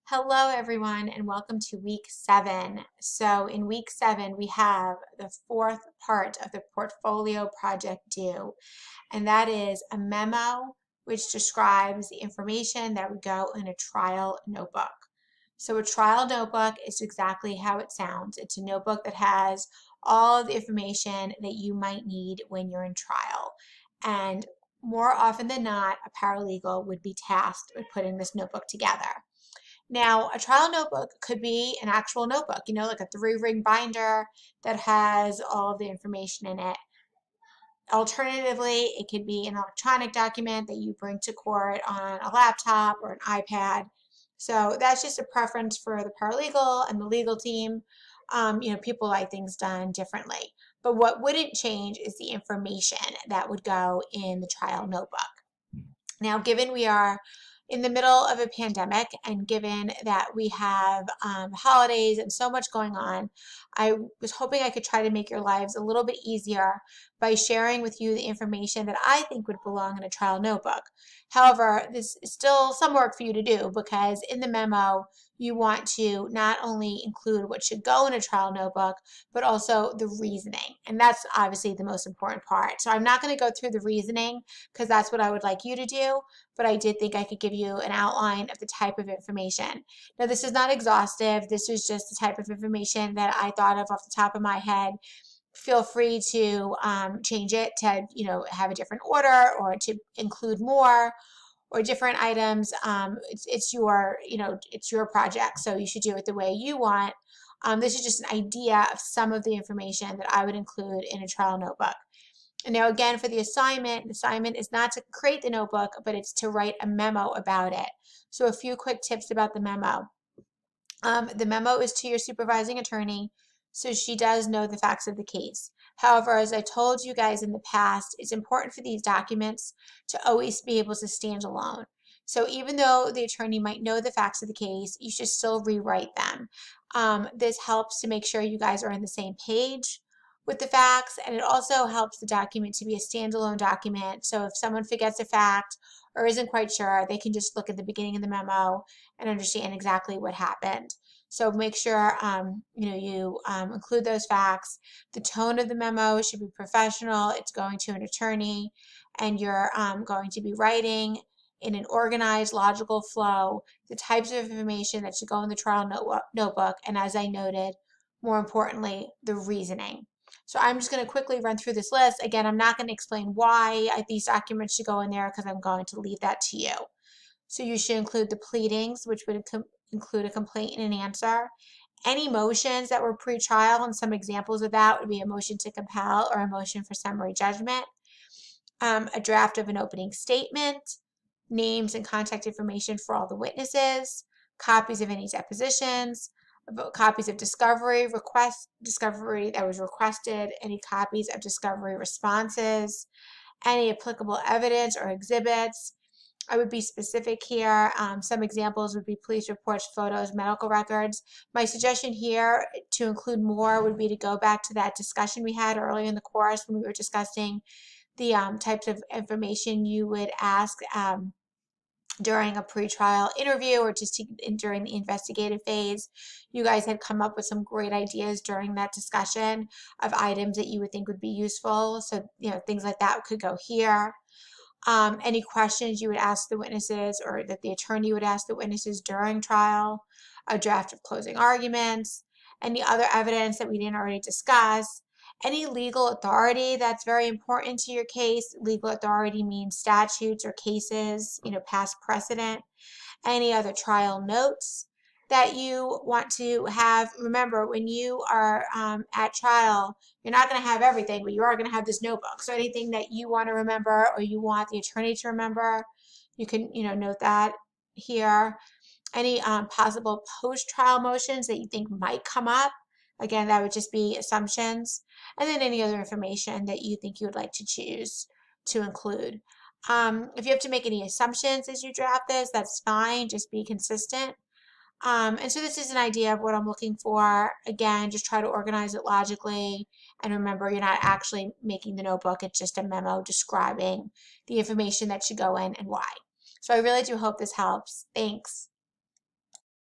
Hello, everyone, and welcome to week 7. So, in week 7, we have the fourth part of the portfolio project due, and that is a memo which describes the information that would go in a trial notebook. So, a trial notebook is exactly how it sounds. It's a notebook that has all of the information that you might need when you're in trial. And more often than not, a paralegal would be tasked with putting this notebook together. Now, a trial notebook could be an actual notebook, like a 3-ring binder that has all of the information in it. Alternatively, it could be an electronic document that you bring to court on a laptop or an iPad. So that's just a preference for the paralegal and the legal team. People like things done differently. But what wouldn't change is the information that would go in the trial notebook. Now, given we are in the middle of a pandemic and given that we have holidays and so much going on, I was hoping I could try to make your lives a little bit easier by sharing with you the information that I think would belong in a trial notebook. However, this is still some work for you to do because in the memo, you want to not only include what should go in a trial notebook, but also the reasoning. And that's obviously the most important part. So I'm not going to go through the reasoning because that's what I would like you to do, but I did think I could give you an outline of the type of information. Now, this is not exhaustive. This is just the type of information that I thought of off the top of my head. Feel free to change it to, have a different order or to include more or different items. It's your project, so you should do it the way you want. This is just an idea of some of the information that I would include in a trial notebook. And now again, for the assignment is not to create the notebook, but it's to write a memo about it. So a few quick tips about the memo. The memo is to your supervising attorney, so she does know the facts of the case. However, as I told you guys in the past, it's important for these documents to always be able to stand alone. So even though the attorney might know the facts of the case, you should still rewrite them. This helps to make sure you guys are on the same page with the facts, and it also helps the document to be a standalone document. So if someone forgets a fact or isn't quite sure, they can just look at the beginning of the memo and understand exactly what happened. So make sure you include those facts. The tone of the memo should be professional. It's going to an attorney, and you're going to be writing in an organized, logical flow the types of information that should go in the trial notebook, and as I noted, more importantly, the reasoning. So I'm just going to quickly run through this list. Again, I'm not going to explain why these documents should go in there because I'm going to leave that to you. So you should include the pleadings, which would include a complaint and an answer. Any motions that were pre-trial, and some examples of that would be a motion to compel or a motion for summary judgment, a draft of an opening statement, names and contact information for all the witnesses, copies of any depositions, copies of discovery that was requested, any copies of discovery responses, any applicable evidence or exhibits. I would be specific here. Some examples would be police reports, photos, medical records. My suggestion here to include more would be to go back to that discussion we had earlier in the course when we were discussing the types of information you would ask during a pretrial interview or just during the investigative phase. You guys had come up with some great ideas during that discussion of items that you would think would be useful. So, things like that could go here. Any questions you would ask the witnesses or that the attorney would ask the witnesses during trial, a draft of closing arguments, any other evidence that we didn't already discuss, any legal authority that's very important to your case. Legal authority means statutes or cases, past precedent. Any other trial notes that you want to have. Remember, when you are at trial, you're not going to have everything, but you are going to have this notebook. So anything that you want to remember or you want the attorney to remember, you can, note that here. Any possible post-trial motions that you think might come up. Again, that would just be assumptions. And then any other information that you think you would like to choose to include. If you have to make any assumptions as you draft this, that's fine. Just be consistent. And so this is an idea of what I'm looking for. Again, just try to organize it logically. And remember, you're not actually making the notebook. It's just a memo describing the information that should go in and why. So I really do hope this helps. Thanks.